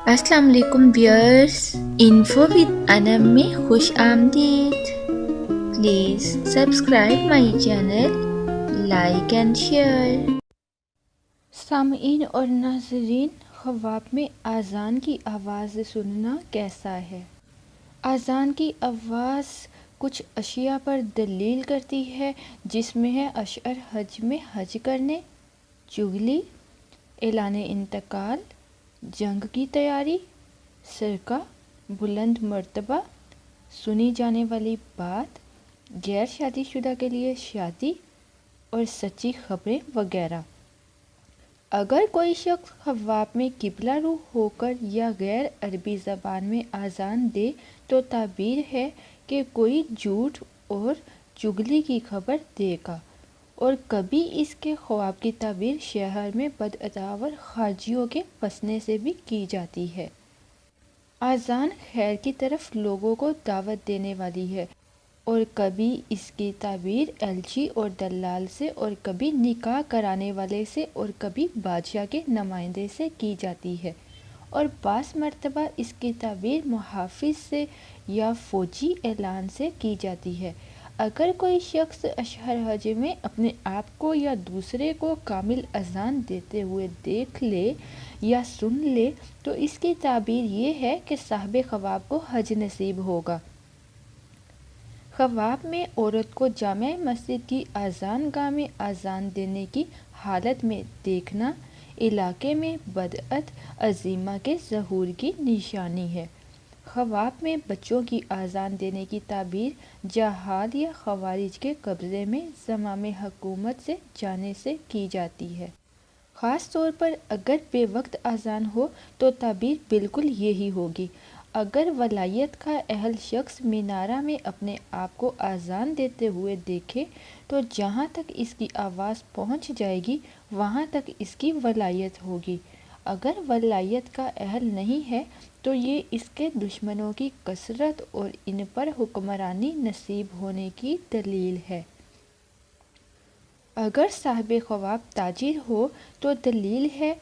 السلام علیکم wears, info with انم میں خوش آمدید۔ Please subscribe my channel, like and share. سامعین اور ناظرین، خواب میں اذان کی آواز سننا کیسا ہے؟ اذان کی آواز کچھ اشیاء پر دلیل کرتی ہے جس میں ہے اشعر حج میں حج کرنے، چغلی، اعلان انتقال، جنگ کی تیاری، سرقہ، بلند مرتبہ، سنی جانے والی بات، غیر شادی شدہ کے لیے شادی اور سچی خبریں وغیرہ۔ اگر کوئی شخص خواب میں قبلہ رو ہو کر یا غیر عربی زبان میں اذان دے تو تعبیر ہے کہ کوئی جھوٹ اور چغلی کی خبر دے گا، اور کبھی اس کے خواب کی تعبیر شہر میں بداداور خارجیوں کے بسنے سے بھی کی جاتی ہے۔ اذان خیر کی طرف لوگوں کو دعوت دینے والی ہے، اور کبھی اس کی تعبیر ایلچی اور دلال سے، اور کبھی نکاح کرانے والے سے، اور کبھی بادشاہ کے نمائندے سے کی جاتی ہے، اور بعض مرتبہ اس کی تعبیر محافظ سے یا فوجی اعلان سے کی جاتی ہے۔ اگر کوئی شخص اشہر حج میں اپنے آپ کو یا دوسرے کو کامل اذان دیتے ہوئے دیکھ لے یا سن لے تو اس کی تعبیر یہ ہے کہ صاحب خواب کو حج نصیب ہوگا۔ خواب میں عورت کو جامع مسجد کی اذان گاہ میں اذان دینے کی حالت میں دیکھنا علاقے میں بدعت عظیمہ کے ظہور کی نشانی ہے۔ خواب میں بچوں کی اذان دینے کی تعبیر جہاد یا خوارج کے قبضے میں زمام حکومت سے جانے سے کی جاتی ہے۔ خاص طور پر اگر بے وقت اذان ہو تو تعبیر بالکل یہی ہوگی۔ اگر ولایت کا اہل شخص مینارہ میں اپنے آپ کو اذان دیتے ہوئے دیکھے تو جہاں تک اس کی آواز پہنچ جائے گی وہاں تک اس کی ولایت ہوگی۔ اگر ولایت کا اہل نہیں ہے تو یہ اس کے دشمنوں کی کثرت اور ان پر حکمرانی نصیب ہونے کی دلیل ہے۔ اگر صاحب خواب تاجر ہو تو دلیل ہے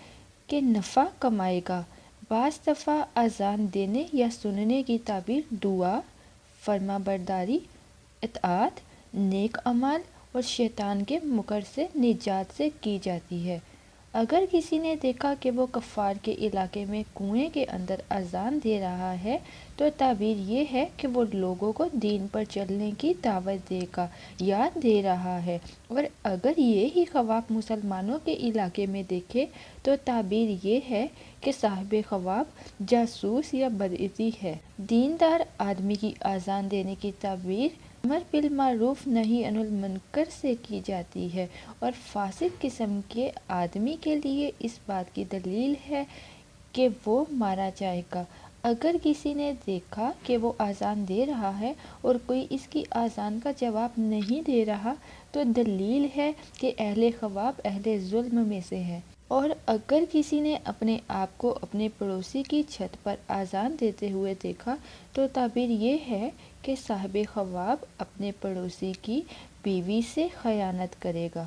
کہ نفع کمائے گا۔ بعض دفعہ اذان دینے یا سننے کی تعبیر دعا، فرمانبرداری، اطاعت، نیک اعمال اور شیطان کے مکر سے نجات سے کی جاتی ہے۔ اگر کسی نے دیکھا کہ وہ کفار کے علاقے میں کنویں کے اندر اذان دے رہا ہے تو تعبیر یہ ہے کہ وہ لوگوں کو دین پر چلنے کی دعوت دے گا یا دے رہا ہے، اور اگر یہی خواب مسلمانوں کے علاقے میں دیکھے تو تعبیر یہ ہے کہ صاحب خواب جاسوس یا بدعتی ہے۔ دیندار آدمی کی اذان دینے کی تعبیر امر بالمعروف نہی عن المنکر سے کی جاتی ہے، اور فاسق قسم کے آدمی کے لیے اس بات کی دلیل ہے کہ وہ مارا جائے گا۔ اگر کسی نے دیکھا کہ وہ اذان دے رہا ہے اور کوئی اس کی اذان کا جواب نہیں دے رہا تو دلیل ہے کہ اہل خواب اہل ظلم میں سے ہے۔ اور اگر کسی نے اپنے آپ کو اپنے پڑوسی کی چھت پر اذان دیتے ہوئے دیکھا تو تعبیر یہ ہے کہ صاحب خواب اپنے پڑوسی کی بیوی سے خیانت کرے گا۔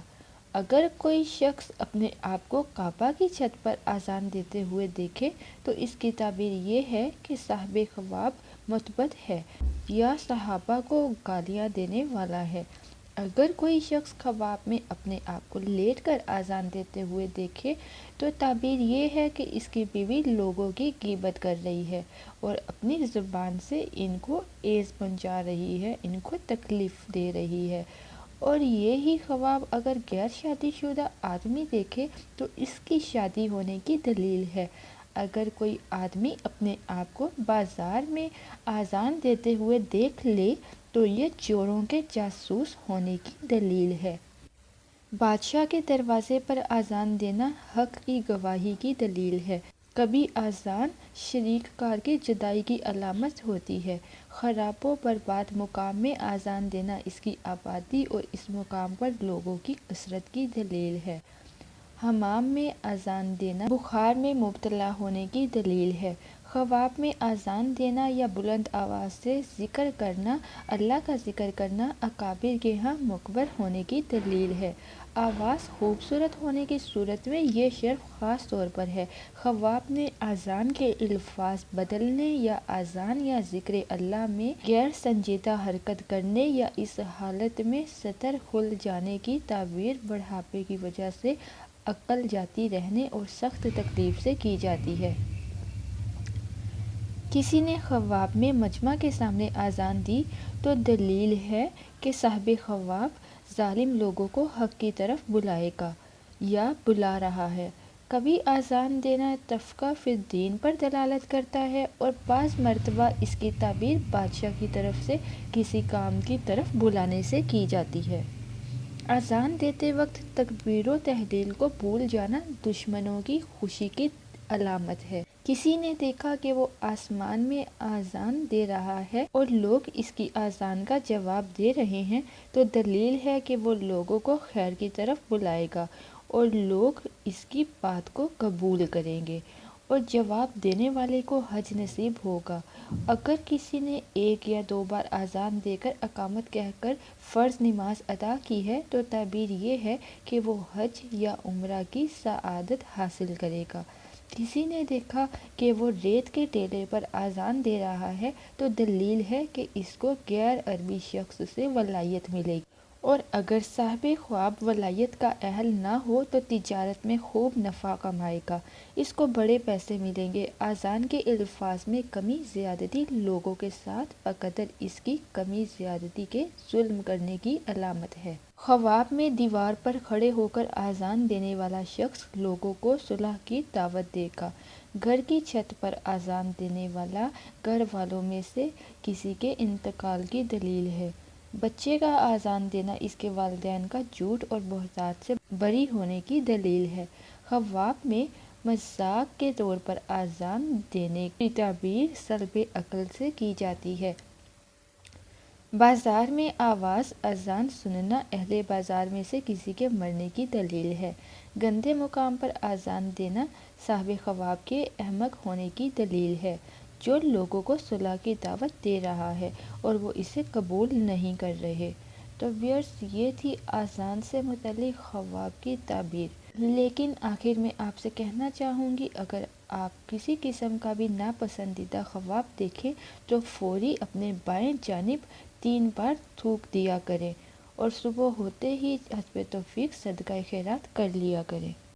اگر کوئی شخص اپنے آپ کو کعبہ کی چھت پر اذان دیتے ہوئے دیکھے تو اس کی تعبیر یہ ہے کہ صاحب خواب متبد ہے یا صحابہ کو گالیاں دینے والا ہے۔ اگر کوئی شخص خواب میں اپنے آپ کو لیٹ کر اذان دیتے ہوئے دیکھے تو تعبیر یہ ہے کہ اس کی بیوی لوگوں کی غیبت کر رہی ہے اور اپنی زبان سے ان کو ایذ پہنچا رہی ہے، ان کو تکلیف دے رہی ہے۔ اور یہی خواب اگر غیر شادی شدہ آدمی دیکھے تو اس کی شادی ہونے کی دلیل ہے۔ اگر کوئی آدمی اپنے آپ کو بازار میں اذان دیتے ہوئے دیکھ لے تو یہ چوروں کے جاسوس ہونے کی دلیل ہے۔ بادشاہ کے دروازے پر اذان دینا حق کی گواہی کی دلیل ہے۔ کبھی اذان شریک کار کی جدائی کی علامت ہوتی ہے۔ خراب و برباد مقام میں اذان دینا اس کی آبادی اور اس مقام پر لوگوں کی کثرت کی دلیل ہے۔ حمام میں اذان دینا بخار میں مبتلا ہونے کی دلیل ہے۔ خواب میں اذان دینا یا بلند آواز سے ذکر کرنا، اللہ کا ذکر کرنا اکابر کے ہاں مقبول ہونے کی دلیل ہے۔ آواز خوبصورت ہونے کی صورت میں یہ شرف خاص طور پر ہے۔ خواب میں اذان کے الفاظ بدلنے یا اذان یا ذکر اللہ میں غیر سنجیدہ حرکت کرنے یا اس حالت میں سطر کھل جانے کی تعبیر بڑھاپے کی وجہ سے عقل جاتی رہنے اور سخت تکلیف سے کی جاتی ہے۔ کسی نے خواب میں مجمع کے سامنے اذان دی تو دلیل ہے کہ صاحب خواب ظالم لوگوں کو حق کی طرف بلائے گا یا بلا رہا ہے۔ کبھی اذان دینا تفقہ فی الدین پر دلالت کرتا ہے اور بعض مرتبہ اس کی تعبیر بادشاہ کی طرف سے کسی کام کی طرف بلانے سے کی جاتی ہے۔ اذان دیتے وقت تکبیر و تحلیل کو بھول جانا دشمنوں کی خوشی کی علامت ہے۔ کسی نے دیکھا کہ وہ آسمان میں اذان دے رہا ہے اور لوگ اس کی اذان کا جواب دے رہے ہیں تو دلیل ہے کہ وہ لوگوں کو خیر کی طرف بلائے گا اور لوگ اس کی بات کو قبول کریں گے اور جواب دینے والے کو حج نصیب ہوگا۔ اگر کسی نے ایک یا دو بار اذان دے کر اقامت کہہ کر فرض نماز ادا کی ہے تو تعبیر یہ ہے کہ وہ حج یا عمرہ کی سعادت حاصل کرے گا۔ کسی نے دیکھا کہ وہ ریت کے ٹیلے پر اذان دے رہا ہے تو دلیل ہے کہ اس کو غیر عربی شخص سے ولایت ملے گی، اور اگر صاحب خواب ولایت کا اہل نہ ہو تو تجارت میں خوب نفع کمائے گا، اس کو بڑے پیسے ملیں گے۔ اذان کے الفاظ میں کمی زیادتی لوگوں کے ساتھ بقدر اس کی کمی زیادتی کے ظلم کرنے کی علامت ہے۔ خواب میں دیوار پر کھڑے ہو کر اذان دینے والا شخص لوگوں کو صلح کی دعوت دے گا۔ گھر کی چھت پر اذان دینے والا گھر والوں میں سے کسی کے انتقال کی دلیل ہے۔ بچے کا اذان دینا اس کے والدین کا جھوٹ اور بہتان سے بری ہونے کی دلیل ہے۔ خواب میں مذاق کے طور پر اذان دینے کی تعبیر سلب عقل سے کی جاتی ہے۔ بازار میں آواز اذان سننا اہل بازار میں سے کسی کے مرنے کی دلیل ہے۔ گندے مقام پر اذان دینا صاحب خواب کے احمق ہونے کی دلیل ہے جو لوگوں کو صلح کی دعوت دے رہا ہے اور وہ اسے قبول نہیں کر رہے۔ تو ویورز، یہ تھی اذان سے متعلق خواب کی تعبیر۔ لیکن آخر میں آپ سے کہنا چاہوں گی، اگر آپ کسی قسم کا بھی ناپسندیدہ خواب دیکھیں تو فوری اپنے بائیں جانب 3 بار تھوک دیا کریں اور صبح ہوتے ہی حسب توفیق صدقہ خیرات کر لیا کریں۔